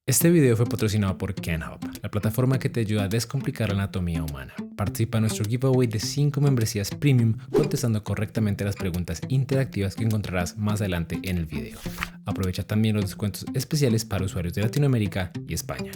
Este video fue patrocinado por KenHub, la plataforma que te ayuda a descomplicar la anatomía humana. Participa en nuestro giveaway de 5 membresías premium contestando correctamente las preguntas interactivas que encontrarás más adelante en el video. Aprovecha también los descuentos especiales para usuarios de Latinoamérica y España.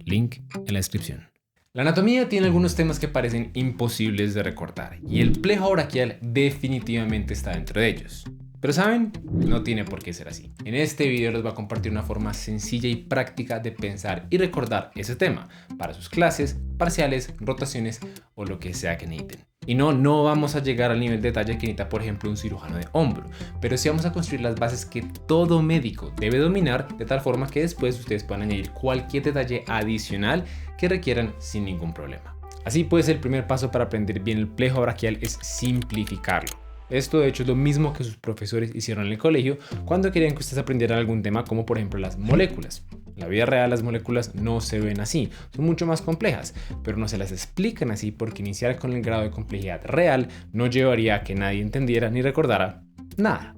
Link en la descripción. La anatomía tiene algunos temas que parecen imposibles de recordar y el plejo braquial definitivamente está dentro de ellos. Pero ¿saben? No tiene por qué ser así. En este video les voy a compartir una forma sencilla y práctica de pensar y recordar ese tema para sus clases, parciales, rotaciones o lo que sea que necesiten. Y no vamos a llegar al nivel de detalle que necesita, por ejemplo, un cirujano de hombro, pero sí vamos a construir las bases que todo médico debe dominar de tal forma que después ustedes puedan añadir cualquier detalle adicional que requieran sin ningún problema. Así pues, el primer paso para aprender bien el plejo braquial es simplificarlo. Esto de hecho es lo mismo que sus profesores hicieron en el colegio cuando querían que ustedes aprendieran algún tema como por ejemplo las moléculas. En la vida real las moléculas no se ven así, son mucho más complejas, pero no se las explican así porque iniciar con el grado de complejidad real no llevaría a que nadie entendiera ni recordara nada.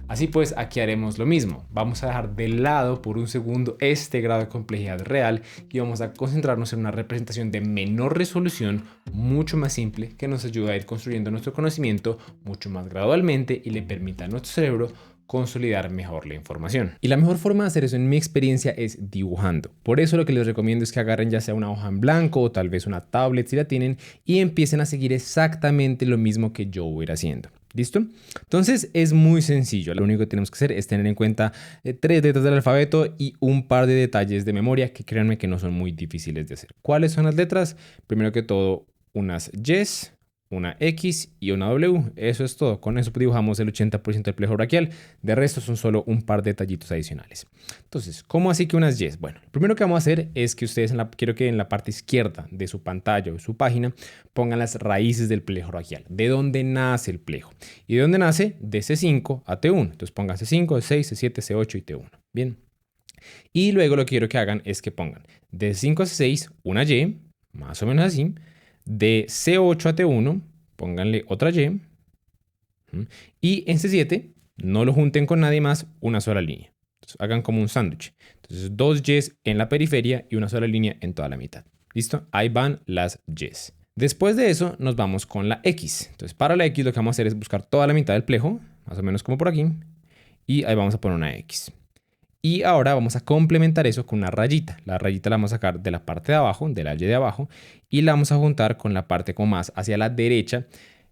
Así pues, aquí haremos lo mismo. Vamos a dejar de lado por un segundo este grado de complejidad real y vamos a concentrarnos en una representación de menor resolución, mucho más simple, que nos ayuda a ir construyendo nuestro conocimiento mucho más gradualmente y le permita a nuestro cerebro consolidar mejor la información. Y la mejor forma de hacer eso en mi experiencia es dibujando. Por eso lo que les recomiendo es que agarren ya sea una hoja en blanco o tal vez una tablet si la tienen y empiecen a seguir exactamente lo mismo que yo voy a ir haciendo. ¿Listo? Entonces es muy sencillo. Lo único que tenemos que hacer es tener en cuenta 3 letras del alfabeto y un par de detalles de memoria que créanme que no son muy difíciles de hacer. ¿Cuáles son las letras? Primero que todo, unas Ys, una X y una W. Eso es todo. Con eso dibujamos el 80% del plejo braquial. De resto son solo un par de detallitos adicionales. Entonces, ¿cómo así que unas Ys? Bueno, lo primero que vamos a hacer es que ustedes quiero que en la parte izquierda de su pantalla o su página pongan las raíces del plejo braquial. ¿De dónde nace el plejo? ¿Y de dónde nace? De C5 a T1. Entonces pongan C5, C6, C7, C8 y T1. Bien. Y luego lo que quiero que hagan es que pongan de C5 a C6 una Y, más o menos así. De C8 a T1, pónganle otra Y. Y en C7, no lo junten con nadie más, una sola línea. Entonces, hagan como un sándwich. Entonces, 2 Ys en la periferia y una sola línea en toda la mitad. ¿Listo? Ahí van las Ys. Después de eso, nos vamos con la X. Entonces, para la X lo que vamos a hacer es buscar toda la mitad del plejo, más o menos como por aquí. Y ahí vamos a poner una X. Y ahora vamos a complementar eso con una rayita. La rayita la vamos a sacar de la parte de abajo, de la Y de abajo, y la vamos a juntar con la parte como más hacia la derecha,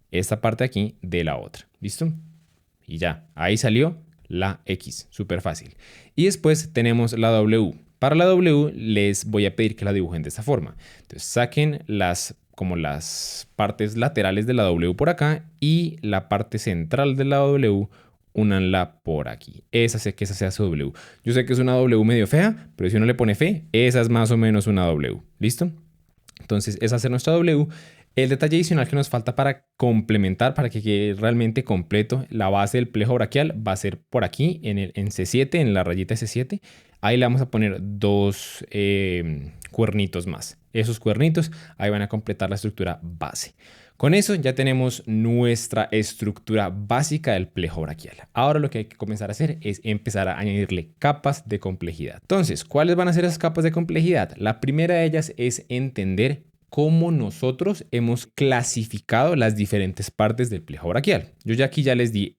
esta parte aquí de la otra. ¿Listo? Y ya, ahí salió la X. Súper fácil. Y después tenemos la W. Para la W les voy a pedir que la dibujen de esta forma. Entonces saquen las partes laterales de la W por acá y la parte central de la W únanla por aquí. Esa sea su W. Yo sé que es una W medio fea, pero si uno le pone fe, esa es más o menos una W. ¿Listo? Entonces, esa es nuestra W. El detalle adicional que nos falta para complementar, para que quede realmente completo, la base del plejo braquial va a ser por aquí, en C7, en la rayita C7. Ahí le vamos a poner 2 cuernitos más. Esos cuernitos ahí van a completar la estructura base. Con eso ya tenemos nuestra estructura básica del plejo braquial. Ahora lo que hay que comenzar a hacer es empezar a añadirle capas de complejidad. Entonces, ¿cuáles van a ser esas capas de complejidad? La primera de ellas es entender cómo nosotros hemos clasificado las diferentes partes del plejo braquial. Yo ya aquí ya les di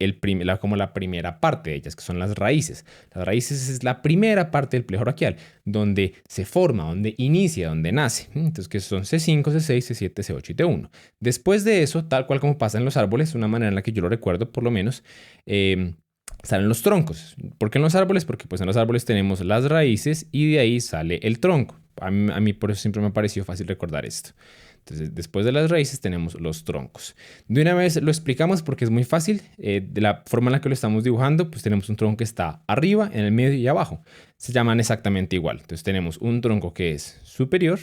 como la primera parte de ellas, que son las raíces. Las raíces es la primera parte del plejo braquial, donde se forma, donde inicia, donde nace. Entonces, que son C5, C6, C7, C8 y T1. Después de eso, tal cual como pasa en los árboles, una manera en la que yo lo recuerdo por lo menos, salen los troncos. ¿Por qué en los árboles? Porque pues en los árboles tenemos las raíces y de ahí sale el tronco. A mí por eso siempre me ha parecido fácil recordar esto. Entonces, después de las raíces tenemos los troncos. De una vez lo explicamos porque es muy fácil. De la forma en la que lo estamos dibujando, pues tenemos un tronco que está arriba, en el medio y abajo. Se llaman exactamente igual. Entonces tenemos un tronco que es superior,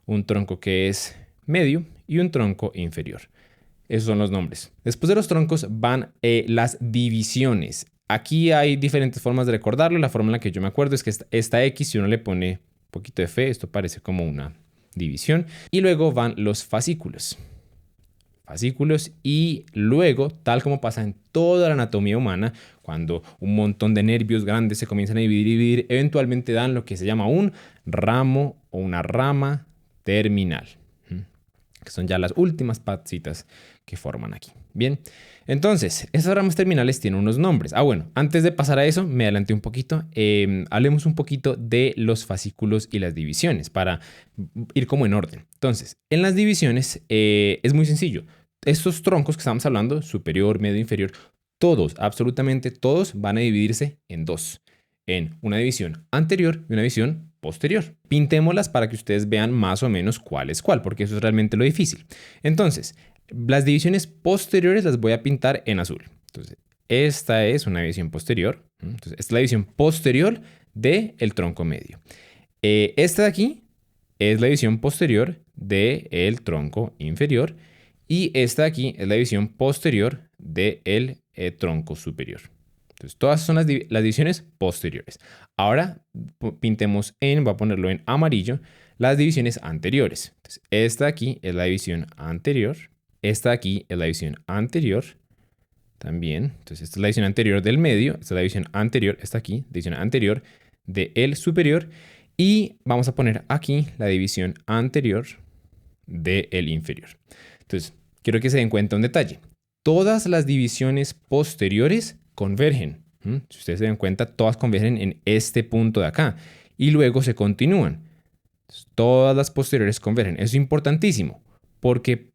un tronco que es medio y un tronco inferior. Esos son los nombres. Después de los troncos van las divisiones. Aquí hay diferentes formas de recordarlo. La forma en la que yo me acuerdo es que esta X, si uno le pone un poquito de fe, esto parece como una división. Y luego van los fascículos. fascículos, y luego, tal como pasa en toda la anatomía humana, cuando un montón de nervios grandes se comienzan a dividir, eventualmente dan lo que se llama un ramo o una rama terminal, que son ya las últimas patitas que forman aquí. Bien, entonces, esas ramas terminales tienen unos nombres. Bueno, antes de pasar a eso, me adelanté un poquito. Hablemos un poquito de los fascículos y las divisiones para ir como en orden. Entonces, en las divisiones es muy sencillo. Estos troncos que estamos hablando, superior, medio, inferior, todos, absolutamente todos, van a dividirse en dos. En una división anterior y una división posterior. Pintémoslas para que ustedes vean más o menos cuál es cuál, porque eso es realmente lo difícil. Entonces, las divisiones posteriores las voy a pintar en azul. Entonces, esta es una división posterior. Entonces, esta es la división posterior del tronco medio. Esta de aquí es la división posterior del tronco inferior. Y esta de aquí es la división posterior del tronco superior. Entonces, todas son las divisiones posteriores. Ahora pintemos voy a ponerlo en amarillo, las divisiones anteriores. Entonces, esta de aquí es la división anterior. Esta de aquí es la división anterior también. Entonces, esta es la división anterior del medio. Esta es la división anterior, esta aquí, división anterior del superior. Y vamos a poner aquí la división anterior del inferior. Entonces, quiero que se den cuenta un detalle. Todas las divisiones posteriores convergen. Si ustedes se dan cuenta, todas convergen en este punto de acá. Y luego se continúan. Entonces, todas las posteriores convergen. Eso es importantísimo. ¿Por qué?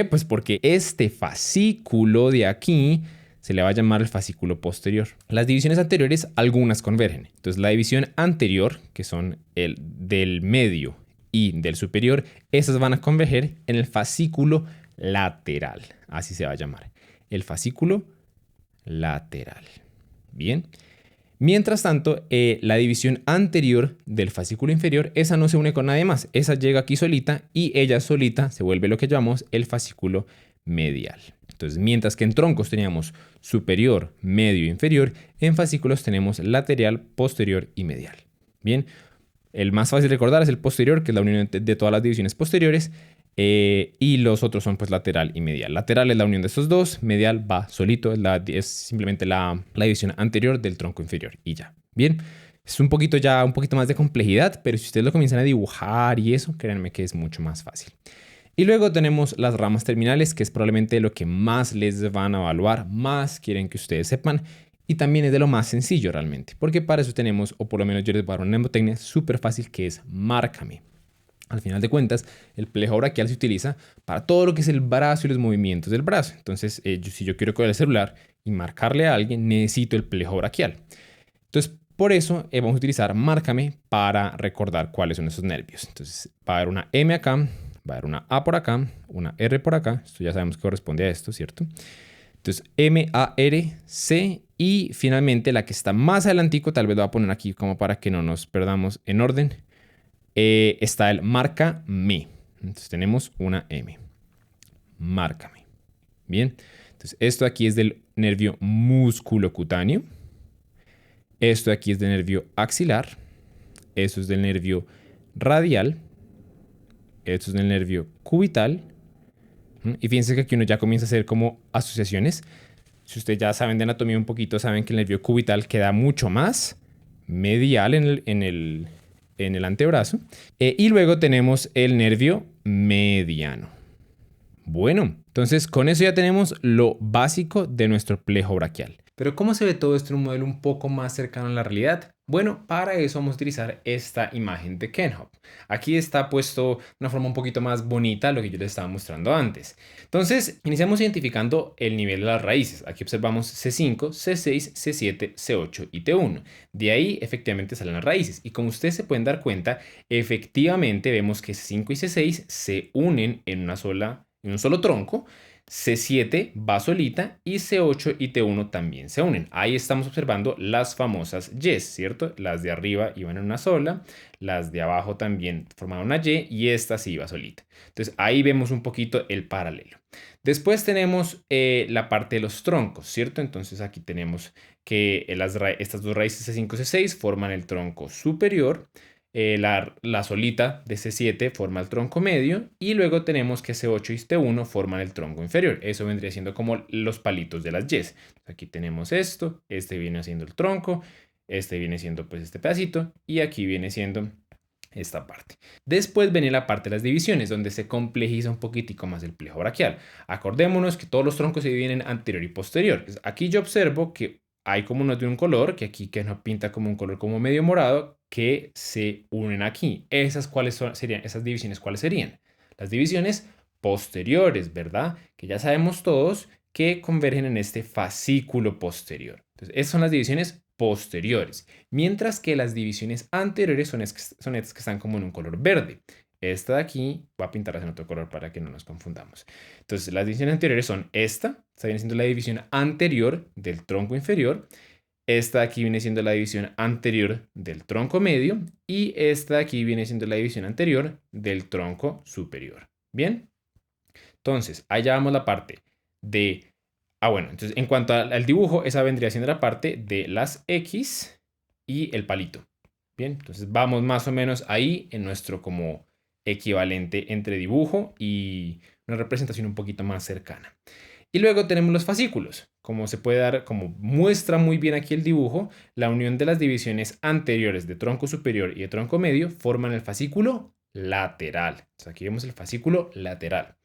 Pues porque este fascículo de aquí se le va a llamar el fascículo posterior. Las divisiones anteriores, algunas convergen. Entonces, la división anterior, que son el del medio y del superior, esas van a converger en el fascículo lateral. Así se va a llamar. El fascículo lateral. Bien. Mientras tanto, la división anterior del fascículo inferior, esa no se une con nadie más. Esa llega aquí solita y ella solita se vuelve lo que llamamos el fascículo medial. Entonces, mientras que en troncos teníamos superior, medio e inferior, en fascículos tenemos lateral, posterior y medial. Bien, el más fácil de recordar es el posterior, que es la unión de todas las divisiones posteriores. Y los otros son pues lateral y medial. Lateral es la unión de estos dos, medial va solito, es simplemente la división anterior del tronco inferior y ya. Bien, es un poquito más de complejidad, pero si ustedes lo comienzan a dibujar y eso, créanme que es mucho más fácil. Y luego tenemos las ramas terminales, que es probablemente lo que más les van a evaluar, más quieren que ustedes sepan. Y también es de lo más sencillo realmente, porque para eso tenemos, o por lo menos yo les voy a dar una mnemotecnia súper fácil que es márcame. Al final de cuentas, el plejo braquial se utiliza para todo lo que es el brazo y los movimientos del brazo. Entonces, si yo quiero coger el celular y marcarle a alguien, necesito el plejo braquial. Entonces, por eso vamos a utilizar márcame para recordar cuáles son esos nervios. Entonces, va a haber una M acá, va a haber una A por acá, una R por acá. Esto ya sabemos que corresponde a esto, ¿cierto? Entonces, M, A, R, C y finalmente la que está más adelantico, tal vez lo voy a poner aquí como para que no nos perdamos en orden. Está el márcame. Entonces tenemos una M. Márcame. Bien. Entonces esto aquí es del nervio musculocutáneo. Esto aquí es del nervio axilar. Esto es del nervio radial. Esto es del nervio cubital. Y fíjense que aquí uno ya comienza a hacer como asociaciones. Si ustedes ya saben de anatomía un poquito, saben que el nervio cubital queda mucho más medial en el antebrazo. Y luego tenemos el nervio mediano. Bueno, entonces con eso ya tenemos lo básico de nuestro plejo braquial. Pero ¿cómo se ve todo esto en un modelo un poco más cercano a la realidad? Bueno, para eso vamos a utilizar esta imagen de Kenhop. Aquí está puesto de una forma un poquito más bonita lo que yo les estaba mostrando antes. Entonces, iniciamos identificando el nivel de las raíces. Aquí observamos C5, C6, C7, C8 y T1. De ahí efectivamente salen las raíces. Y como ustedes se pueden dar cuenta, efectivamente vemos que C5 y C6 se unen en un solo tronco. C7 va solita y C8 y T1 también se unen. Ahí estamos observando las famosas Ys, ¿cierto? Las de arriba iban en una sola, las de abajo también formaban una Y y esta sí iba solita. Entonces ahí vemos un poquito el paralelo. Después tenemos la parte de los troncos, ¿cierto? Entonces aquí tenemos que estas dos raíces C5 y C6 forman el tronco superior. la solita de C7 forma el tronco medio y luego tenemos que C8 y C1 forman el tronco inferior. Eso vendría siendo como los palitos de las Ys. Aquí tenemos esto, este viene siendo el tronco, este viene siendo pues este pedacito y aquí viene siendo esta parte. Después viene la parte de las divisiones, donde se complejiza un poquitico más el plejo braquial. Acordémonos que todos los troncos se dividen en anterior y posterior. Aquí yo observo que hay como unos de un color, que aquí que nos pinta como un color como medio morado, que se unen aquí. Serían esas divisiones, ¿cuáles serían? Las divisiones posteriores, ¿verdad? Que ya sabemos todos que convergen en este fascículo posterior. Entonces, esas son las divisiones posteriores, mientras que las divisiones anteriores son estas que están como en un color verde. Esta de aquí voy a pintarlas en otro color para que no nos confundamos. Entonces, las divisiones anteriores son esta viene siendo la división anterior del tronco inferior. Esta de aquí viene siendo la división anterior del tronco medio y esta de aquí viene siendo la división anterior del tronco superior. ¿Bien? Entonces, allá vamos la parte de... bueno, entonces en cuanto al dibujo, esa vendría siendo la parte de las X y el palito. Bien, entonces vamos más o menos ahí en nuestro como equivalente entre dibujo y una representación un poquito más cercana. Y luego tenemos los fascículos. Como se puede dar, como muestra muy bien aquí el dibujo, la unión de las divisiones anteriores de tronco superior y de tronco medio forman el fascículo lateral. Entonces aquí vemos el fascículo lateral.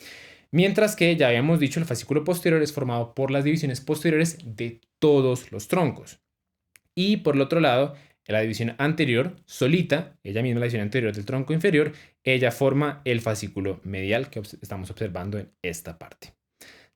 Mientras que ya habíamos dicho, el fascículo posterior es formado por las divisiones posteriores de todos los troncos. Y por el otro lado, la división anterior, solita, ella misma la división anterior del tronco inferior, ella forma el fascículo medial que estamos observando en esta parte.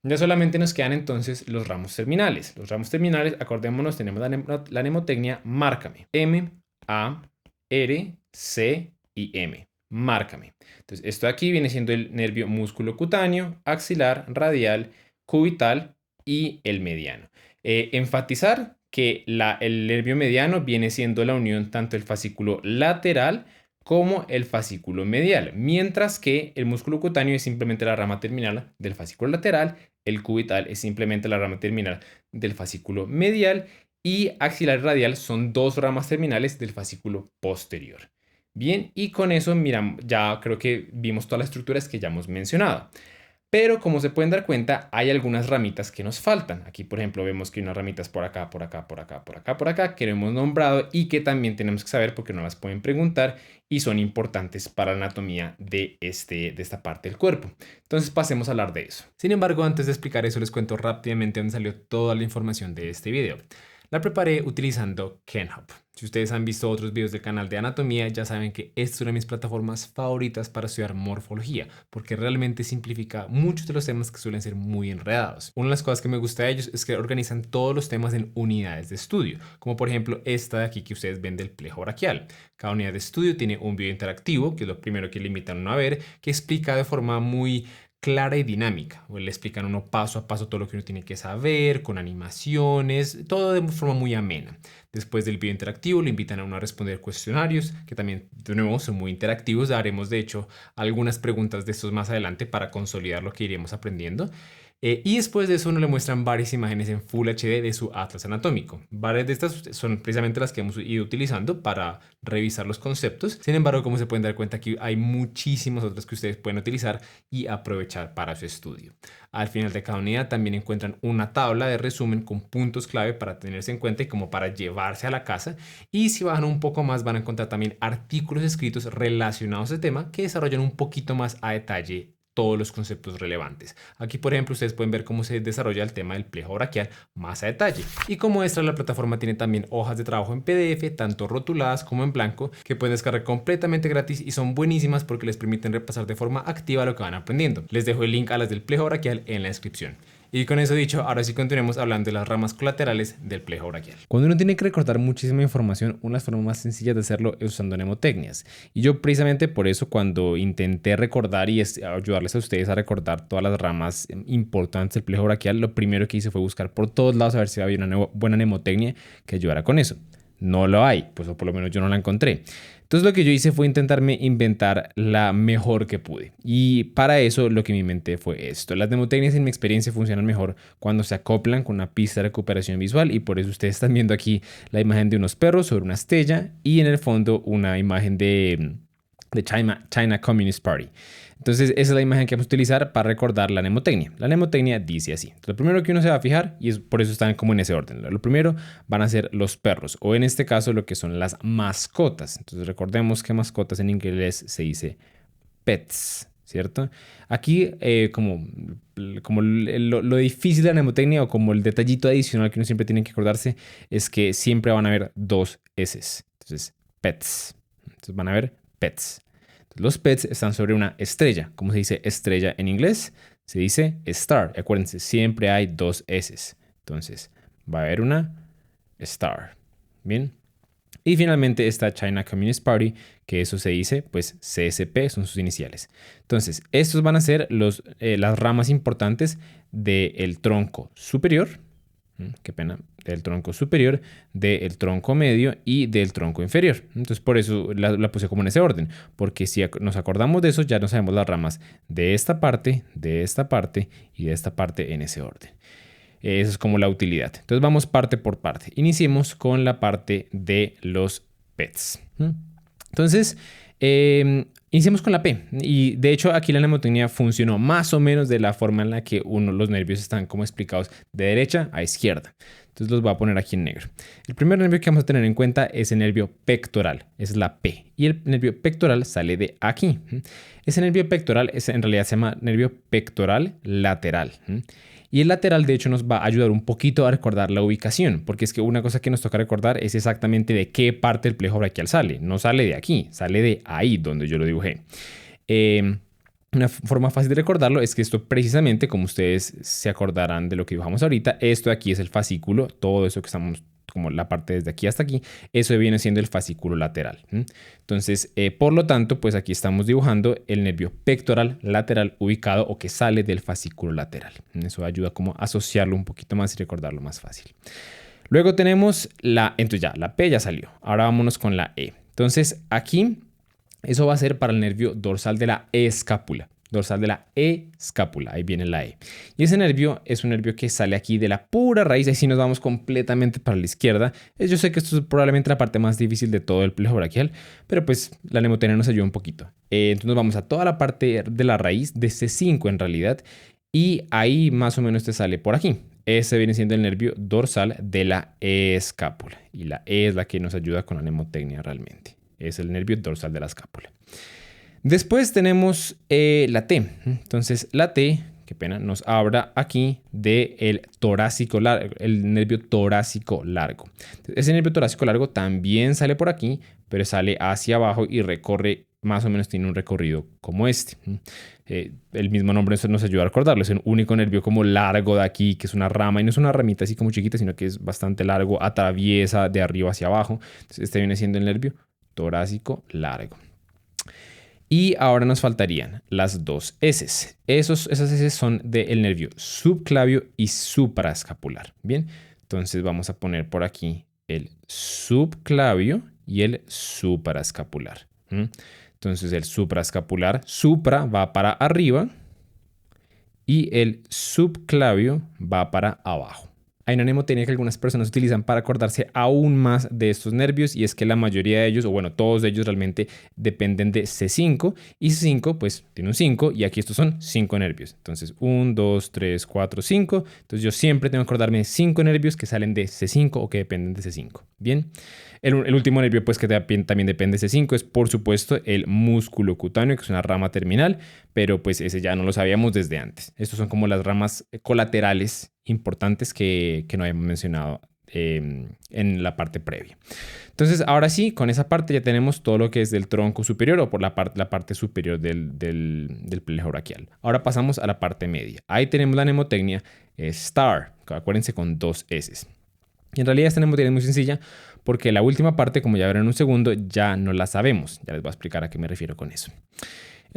Ya solamente nos quedan entonces los ramos terminales. Los ramos terminales, acordémonos, tenemos la mnemotecnia márcame. M, A, R, C y M. Márcame. Entonces, esto de aquí viene siendo el nervio músculo cutáneo, axilar, radial, cubital y el mediano. Enfatizar que el nervio mediano viene siendo la unión tanto del fascículo lateral como el fascículo medial, mientras que el músculo cutáneo es simplemente la rama terminal del fascículo lateral, el cubital es simplemente la rama terminal del fascículo medial y axilar y radial son dos ramas terminales del fascículo posterior. Bien, y con eso, mira, ya creo que vimos todas las estructuras que ya hemos mencionado. Pero como se pueden dar cuenta, hay algunas ramitas que nos faltan. Aquí, por ejemplo, vemos que hay unas ramitas por acá, por acá, por acá, por acá, por acá, que no hemos nombrado y que también tenemos que saber porque no las pueden preguntar y son importantes para la anatomía de esta parte del cuerpo. Entonces pasemos a hablar de eso. Sin embargo, antes de explicar eso, les cuento rápidamente dónde salió toda la información de este video. La preparé utilizando KenHub. Si ustedes han visto otros videos del canal de anatomía, ya saben que esta es una de mis plataformas favoritas para estudiar morfología, porque realmente simplifica muchos de los temas que suelen ser muy enredados. Una de las cosas que me gusta de ellos es que organizan todos los temas en unidades de estudio, como por ejemplo esta de aquí que ustedes ven del plejo braquial. Cada unidad de estudio tiene un video interactivo, que es lo primero que le invitan a uno a ver, que explica de forma muy clara y dinámica. O le explican uno paso a paso todo lo que uno tiene que saber, con animaciones, todo de forma muy amena. Después del video interactivo le invitan a uno a responder cuestionarios, que también de nuevo son muy interactivos. Haremos de hecho algunas preguntas de estos más adelante para consolidar lo que iremos aprendiendo. Y después de eso uno le muestran varias imágenes en Full HD de su atlas anatómico. Varias de estas son precisamente las que hemos ido utilizando para revisar los conceptos. Sin embargo, como se pueden dar cuenta, aquí hay muchísimas otras que ustedes pueden utilizar y aprovechar para su estudio. Al final de cada unidad también encuentran una tabla de resumen con puntos clave para tenerse en cuenta y como para llevarse a la casa. Y si bajan un poco más van a encontrar también artículos escritos relacionados a este tema que desarrollan un poquito más a detalle todos los conceptos relevantes. Aquí, por ejemplo, ustedes pueden ver cómo se desarrolla el tema del plejo braquial más a detalle. Y como extra, la plataforma tiene también hojas de trabajo en PDF, tanto rotuladas como en blanco, que pueden descargar completamente gratis y son buenísimas porque les permiten repasar de forma activa lo que van aprendiendo. Les dejo el link a las del plejo braquial en la descripción. Y con eso dicho, ahora sí continuemos hablando de las ramas colaterales del plejo braquial. Cuando uno tiene que recordar muchísima información, una de las formas más sencillas de hacerlo es usando mnemotecnias. Y yo precisamente por eso cuando intenté recordar y ayudarles a ustedes a recordar todas las ramas importantes del plejo braquial, lo primero que hice fue buscar por todos lados a ver si había una buena mnemotecnia que ayudara con eso. no lo hay, pues o por lo menos yo no la encontré. Entonces lo que yo hice fue intentarme inventar la mejor que pude. Y para eso lo que me inventé fue esto. Las mnemotecnias en mi experiencia funcionan mejor cuando se acoplan con una pista de recuperación visual y por eso ustedes están viendo aquí la imagen de unos perros sobre una estrella y en el fondo una imagen de China Communist Party. Entonces esa es la imagen que vamos a utilizar para recordar la mnemotecnia. La mnemotecnia dice así. Entonces, lo primero que uno se va a fijar, y es por eso están como en ese orden. Lo primero van a ser los perros, o en este caso lo que son las mascotas. Entonces recordemos que mascotas en inglés se dice pets, ¿cierto? Aquí como lo difícil de la mnemotecnia o como el detallito adicional que uno siempre tiene que acordarse es que siempre van a haber dos S. Entonces, pets. Entonces van a haber pets. Los pets están sobre una estrella. ¿Cómo se dice estrella en inglés? Se dice star. Acuérdense, siempre hay dos S. Entonces, va a haber una star. Bien. Y finalmente está China Communist Party, que eso se dice, pues CSP son sus iniciales. Entonces, estos van a ser las ramas importantes del tronco superior. Qué pena, del tronco superior, del tronco medio y del tronco inferior. Entonces por eso la puse como en ese orden, porque si nos acordamos de eso ya no sabemos las ramas de esta parte y de esta parte en ese orden. Eso es como la utilidad. Entonces vamos parte por parte. Iniciemos con la parte de los pets. Entonces, iniciemos con la P. Y de hecho aquí la mnemotecnia funcionó más o menos de la forma en la que los nervios están como explicados de derecha a izquierda. Entonces los voy a poner aquí en negro. El primer nervio que vamos a tener en cuenta es el nervio pectoral. Es la P. Y el nervio pectoral sale de aquí. Ese nervio pectoral en realidad se llama nervio pectoral lateral. Y el lateral, de hecho, nos va a ayudar un poquito a recordar la ubicación, porque es que una cosa que nos toca recordar es exactamente de qué parte del plejo braquial sale. No sale de aquí, sale de ahí donde yo lo dibujé. Una forma fácil de recordarlo es que esto precisamente, como ustedes se acordarán de lo que dibujamos ahorita, esto de aquí es el fascículo, todo eso que estamos como la parte desde aquí hasta aquí, eso viene siendo el fascículo lateral. Entonces, por lo tanto, pues aquí estamos dibujando el nervio pectoral lateral ubicado o que sale del fascículo lateral. Eso ayuda como a asociarlo un poquito más y recordarlo más fácil. Luego tenemos entonces ya, la P ya salió. Ahora vámonos con la E. Entonces, aquí, eso va a ser para el nervio dorsal de la escápula. Dorsal de la escápula, ahí viene la E. Y ese nervio es un nervio que sale aquí de la pura raíz, ahí sí nos vamos completamente para la izquierda. Yo sé que esto es probablemente la parte más difícil de todo el plejo braquial, pero pues la mnemotecnia nos ayuda un poquito. Entonces nos vamos a toda la parte de la raíz, de C5 en realidad, y ahí más o menos te sale por aquí. Ese viene siendo el nervio dorsal de la escápula, y la E es la que nos ayuda con la mnemotecnia realmente. Es el nervio dorsal de la escápula. Después tenemos la T. Entonces la T, qué pena, nos habla aquí del torácico largo, el nervio torácico largo. Ese nervio torácico largo también sale por aquí, pero sale hacia abajo y recorre, más o menos tiene un recorrido como este. El mismo nombre nos ayuda a recordarlo. Es el único nervio como largo de aquí, que es una rama, y no es una ramita así como chiquita, sino que es bastante largo, atraviesa de arriba hacia abajo. Entonces este viene siendo el nervio torácico largo. Y ahora nos faltarían las dos S. Esas S son del nervio subclavio y supraescapular. Bien, entonces vamos a poner por aquí el subclavio y el supraescapular. Entonces el supraescapular, supra va para arriba y el subclavio va para abajo. Hay una mnemotecnia que algunas personas utilizan para acordarse aún más de estos nervios y es que la mayoría de ellos, o bueno, todos de ellos realmente dependen de C5 y C5 pues tiene un 5 y aquí estos son 5 nervios. Entonces 1, 2, 3, 4, 5. Entonces yo siempre tengo que acordarme de 5 nervios que salen de C5 o que dependen de C5. Bien. El último nervio pues que también depende de C5 es por supuesto el músculo cutáneo, que es una rama terminal, pero pues ese ya no lo sabíamos desde antes. Estos son como las ramas colaterales importantes que no habíamos mencionado en la parte previa. Entonces ahora sí, con esa parte ya tenemos todo lo que es del tronco superior o por la parte superior del plejo braquial. Ahora pasamos a la parte media. Ahí tenemos la mnemotecnia STAR, acuérdense con dos S. Y en realidad esta mnemotecnia es muy sencilla porque la última parte, como ya verán en un segundo, ya no la sabemos. Ya les voy a explicar a qué me refiero con eso.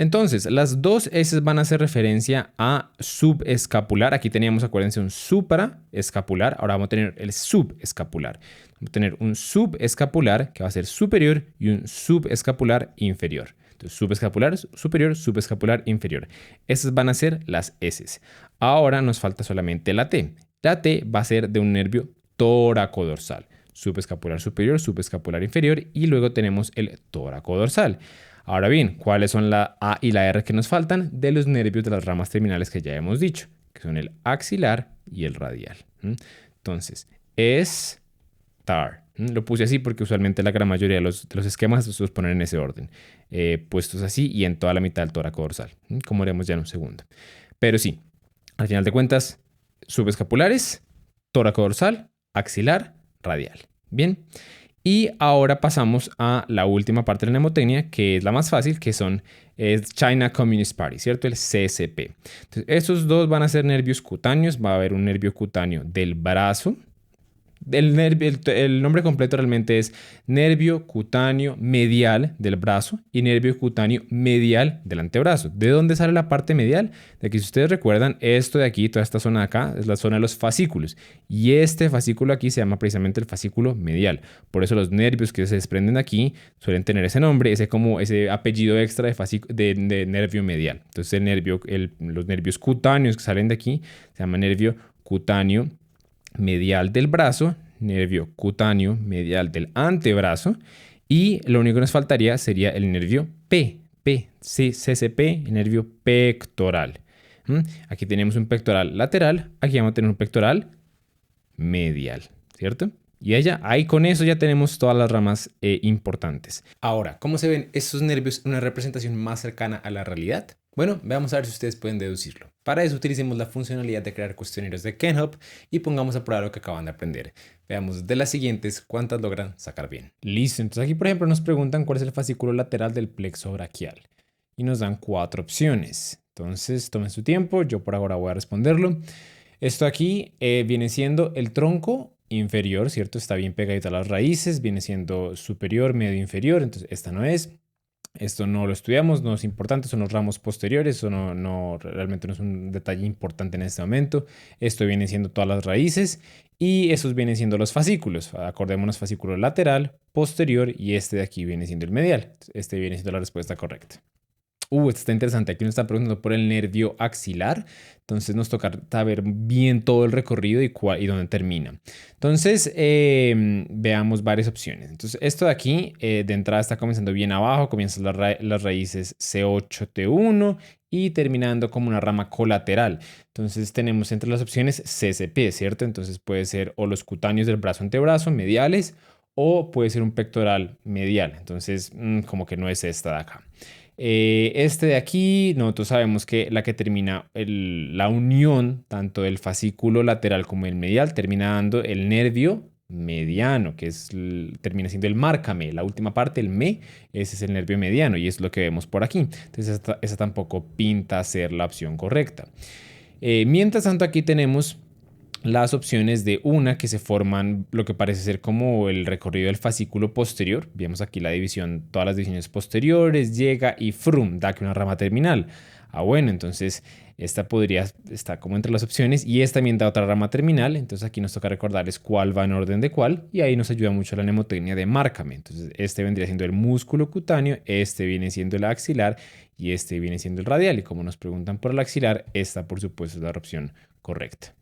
Entonces, las dos S van a hacer referencia a subescapular. Aquí teníamos, acuérdense, un supraescapular. Ahora vamos a tener el subescapular. Vamos a tener un subescapular que va a ser superior y un subescapular inferior. Entonces, subescapular, superior, subescapular, inferior. Esas van a ser las S. Ahora nos falta solamente la T. La T va a ser de un nervio tóraco-dorsal. Subescapular superior, subescapular inferior y luego tenemos el tóraco-dorsal. Ahora bien, ¿cuáles son la A y la R que nos faltan? De los nervios de las ramas terminales que ya hemos dicho, que son el axilar y el radial. Entonces, TAR. Lo puse así porque usualmente la gran mayoría de los esquemas los ponen en ese orden. Puestos así y en toda la mitad del tóraco dorsal, como haremos ya en un segundo. Pero sí, al final de cuentas, subescapulares, tóraco dorsal, axilar, radial. Bien. Y ahora pasamos a la última parte de la mnemotecnia, que es la más fácil, que son China Communist Party, ¿cierto? El CCP. Entonces, estos dos van a ser nervios cutáneos. Va a haber un nervio cutáneo del brazo. El nombre completo realmente es nervio cutáneo medial del brazo y nervio cutáneo medial del antebrazo. ¿De dónde sale la parte medial? De aquí, si ustedes recuerdan, esto de aquí, toda esta zona de acá, es la zona de los fascículos. Y este fascículo aquí se llama precisamente el fascículo medial. Por eso los nervios que se desprenden de aquí suelen tener ese nombre, ese apellido extra de nervio medial. Entonces los nervios cutáneos que salen de aquí se llama nervio cutáneo medial del brazo, nervio cutáneo medial del antebrazo y lo único que nos faltaría sería el nervio CCP, el nervio pectoral. Aquí tenemos un pectoral lateral, aquí vamos a tener un pectoral medial, ¿cierto? Y ahí con eso ya tenemos todas las ramas importantes. Ahora, ¿cómo se ven estos nervios en una representación más cercana a la realidad? Bueno, veamos a ver si ustedes pueden deducirlo. Para eso utilicemos la funcionalidad de crear cuestionarios de KenHub y pongamos a prueba lo que acaban de aprender. Veamos de las siguientes cuántas logran sacar bien. Listo, entonces aquí por ejemplo nos preguntan cuál es el fascículo lateral del plexo braquial y nos dan 4 opciones. Entonces tomen su tiempo, yo por ahora voy a responderlo. Esto aquí viene siendo el tronco inferior, ¿cierto? Está bien pegadito a las raíces, viene siendo superior, medio, inferior, entonces esta no es. Esto no lo estudiamos, no es importante, son los ramos posteriores, eso realmente no es un detalle importante en este momento. Esto viene siendo todas las raíces y esos vienen siendo los fascículos. Acordémonos, fascículo lateral, posterior y este de aquí viene siendo el medial. Este viene siendo la respuesta correcta. Esto está interesante. Aquí nos están preguntando por el nervio axilar. Entonces nos toca saber bien todo el recorrido y dónde termina. Entonces veamos varias opciones. Entonces esto de aquí de entrada está comenzando bien abajo. Comienzan las raíces C8T1 y terminando como una rama colateral. Entonces tenemos entre las opciones CCP, ¿cierto? Entonces puede ser o los cutáneos del brazo antebrazo mediales o puede ser un pectoral medial. Entonces como que no es esta de acá. Este de aquí, nosotros sabemos que la que termina la unión tanto del fascículo lateral como el medial termina dando el nervio mediano, que termina siendo el márcame, la última parte, el ese es el nervio mediano y es lo que vemos por aquí. Entonces esa tampoco pinta ser la opción correcta. Mientras tanto aquí tenemos las opciones de una que se forman lo que parece ser como el recorrido del fascículo posterior. Vemos aquí la división, todas las divisiones posteriores, llega y frum, da que una rama terminal. Bueno, entonces esta podría estar como entre las opciones y esta también da otra rama terminal. Entonces aquí nos toca recordarles cuál va en orden de cuál y ahí nos ayuda mucho la mnemotecnia de márcame. Entonces este vendría siendo el músculo cutáneo, este viene siendo el axilar y este viene siendo el radial. Y como nos preguntan por el axilar, esta por supuesto es la opción correcta.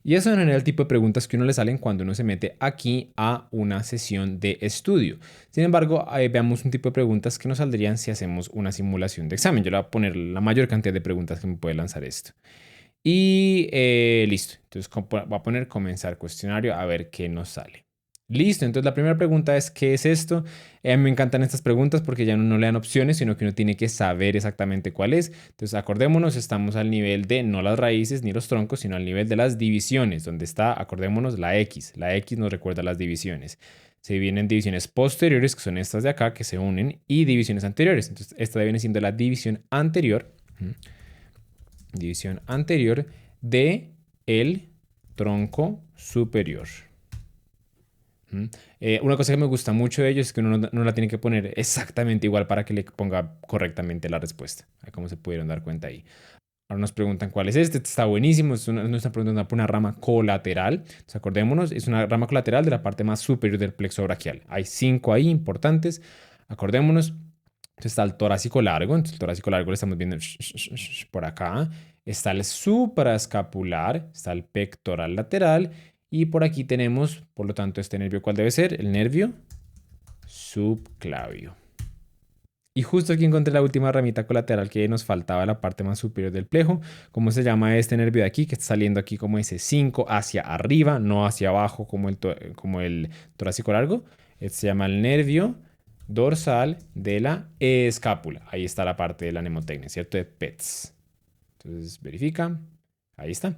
Y eso en general el tipo de preguntas que uno le salen cuando uno se mete aquí a una sesión de estudio. Sin embargo, veamos un tipo de preguntas que nos saldrían si hacemos una simulación de examen. Yo le voy a poner la mayor cantidad de preguntas que me puede lanzar esto. Y listo. Entonces voy a poner comenzar cuestionario a ver qué nos sale. Listo, entonces la primera pregunta es ¿qué es esto? Me encantan estas preguntas porque ya no le dan opciones, sino que uno tiene que saber exactamente cuál es. Entonces acordémonos, estamos al nivel de no las raíces ni los troncos, sino al nivel de las divisiones, donde está, acordémonos, la X. La X nos recuerda las divisiones. Se vienen divisiones posteriores, que son estas de acá, que se unen, y divisiones anteriores. Entonces esta viene siendo la división anterior. División anterior de el tronco superior. Una cosa que me gusta mucho de ellos es que uno no la tiene que poner exactamente igual para que le ponga correctamente la respuesta. Como se pudieron dar cuenta ahí. Ahora nos preguntan cuál es este. Este está buenísimo. Nos está preguntando por una rama colateral. Entonces, acordémonos, es una rama colateral de la parte más superior del plexo braquial. Hay 5 ahí importantes. Acordémonos. Entonces está el torácico largo. Entonces el torácico largo lo estamos viendo por acá. Está el supraescapular. Está el pectoral lateral. Y por aquí tenemos, por lo tanto, este nervio, ¿cuál debe ser? El nervio subclavio. Y justo aquí encontré la última ramita colateral que nos faltaba, la parte más superior del plejo. ¿Cómo se llama este nervio de aquí? Que está saliendo aquí como ese 5 hacia arriba, no hacia abajo como el torácico largo. Este se llama el nervio dorsal de la escápula. Ahí está la parte de la mnemotecnia, ¿cierto? De PETS. Entonces verifica. Ahí está.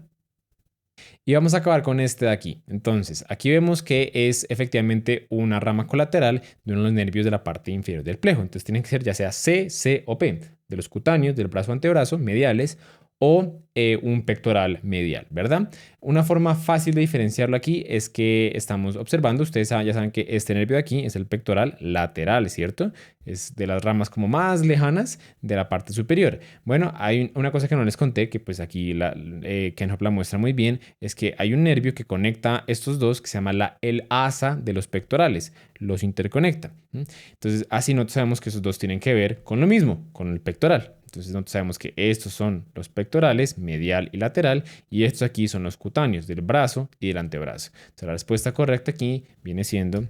Y vamos a acabar con este de aquí. Entonces, aquí vemos que es efectivamente una rama colateral de uno de los nervios de la parte inferior del plejo. Entonces, tienen que ser ya sea C, C o P, de los cutáneos, del brazo antebrazo, mediales, o un pectoral medial, ¿verdad? Una forma fácil de diferenciarlo aquí es que estamos observando, ustedes ya saben que este nervio de aquí es el pectoral lateral, ¿cierto? Es de las ramas como más lejanas de la parte superior. Bueno, hay una cosa que no les conté, que pues aquí Ken Hope la muestra muy bien, es que hay un nervio que conecta estos dos, que se llama el asa de los pectorales, los interconecta. Entonces, así nosotros sabemos que esos dos tienen que ver con lo mismo, con el pectoral. Entonces nosotros sabemos que estos son los pectorales, medial y lateral, y estos aquí son los cutáneos del brazo y del antebrazo. Entonces la respuesta correcta aquí viene siendo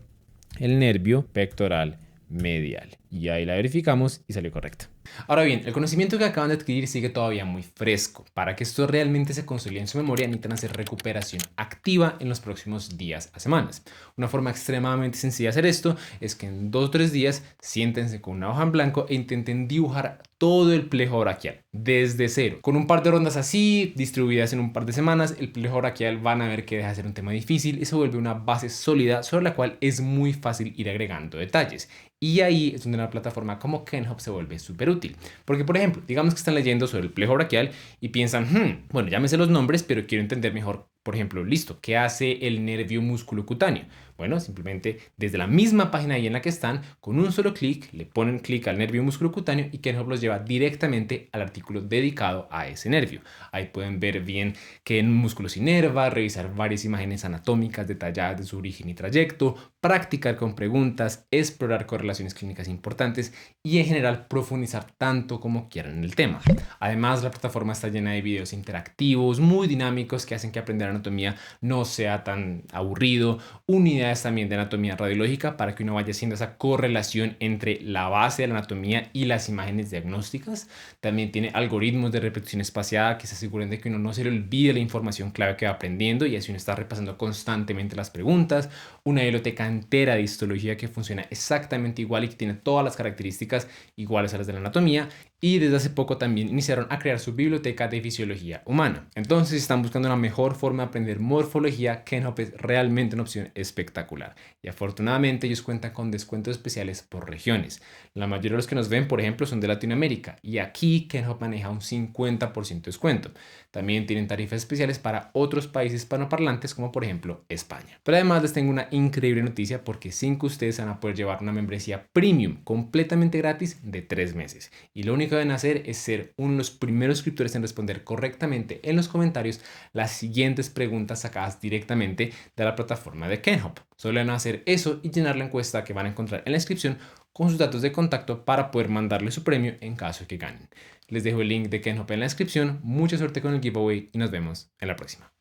el nervio pectoral medial. Y ahí la verificamos y salió correcta. Ahora bien, el conocimiento que acaban de adquirir sigue todavía muy fresco. Para que esto realmente se consolide en su memoria, necesitan hacer recuperación activa en los próximos días a semanas. Una forma extremadamente sencilla de hacer esto es que en 2 o 3 días siéntense con una hoja en blanco e intenten dibujar todo el plejo braquial desde cero. Con un par de rondas así, distribuidas en un par de semanas, el plejo braquial van a ver que deja de ser un tema difícil y se vuelve una base sólida sobre la cual es muy fácil ir agregando detalles. Y ahí es donde una plataforma como Ken Hope se vuelve súper útil. Porque, por ejemplo, digamos que están leyendo sobre el plejo braquial y piensan, bueno, ya me sé los nombres, pero quiero entender mejor, por ejemplo, listo, ¿qué hace el nervio músculo cutáneo? Bueno, simplemente desde la misma página ahí en la que están, con un solo clic, le ponen clic al nervio músculo cutáneo y Ken Hope los lleva directamente al artículo dedicado a ese nervio. Ahí pueden ver bien qué músculo se inerva, revisar varias imágenes anatómicas detalladas de su origen y trayecto, practicar con preguntas, explorar correlaciones clínicas importantes y en general profundizar tanto como quieran en el tema. Además, la plataforma está llena de videos interactivos, muy dinámicos que hacen que aprender anatomía no sea tan aburrido, unidades también de anatomía radiológica para que uno vaya haciendo esa correlación entre la base de la anatomía y las imágenes diagnósticas. También tiene algoritmos de repetición espaciada que se aseguren de que uno no se le olvide la información clave que va aprendiendo y así uno está repasando constantemente las preguntas. Una biblioteca entera de histología que funciona exactamente igual y que tiene todas las características iguales a las de la anatomía. Y desde hace poco también iniciaron a crear su biblioteca de fisiología humana. Entonces, si están buscando una mejor forma de aprender morfología, Ken Hope es realmente una opción espectacular. Y afortunadamente ellos cuentan con descuentos especiales por regiones. La mayoría de los que nos ven, por ejemplo, son de Latinoamérica. Y aquí Ken Hope maneja un 50% de descuento. También tienen tarifas especiales para otros países hispanoparlantes, como por ejemplo España. Pero además les tengo una increíble noticia porque 5 ustedes van a poder llevar una membresía premium completamente gratis de 3 meses. Y lo único que deben hacer es ser uno de los primeros suscriptores en responder correctamente en los comentarios las siguientes preguntas sacadas directamente de la plataforma de Ken Hope. Solo deben hacer eso y llenar la encuesta que van a encontrar en la descripción con sus datos de contacto para poder mandarle su premio en caso de que ganen. Les dejo el link de Ken Hope en la descripción. Mucha suerte con el giveaway y nos vemos en la próxima.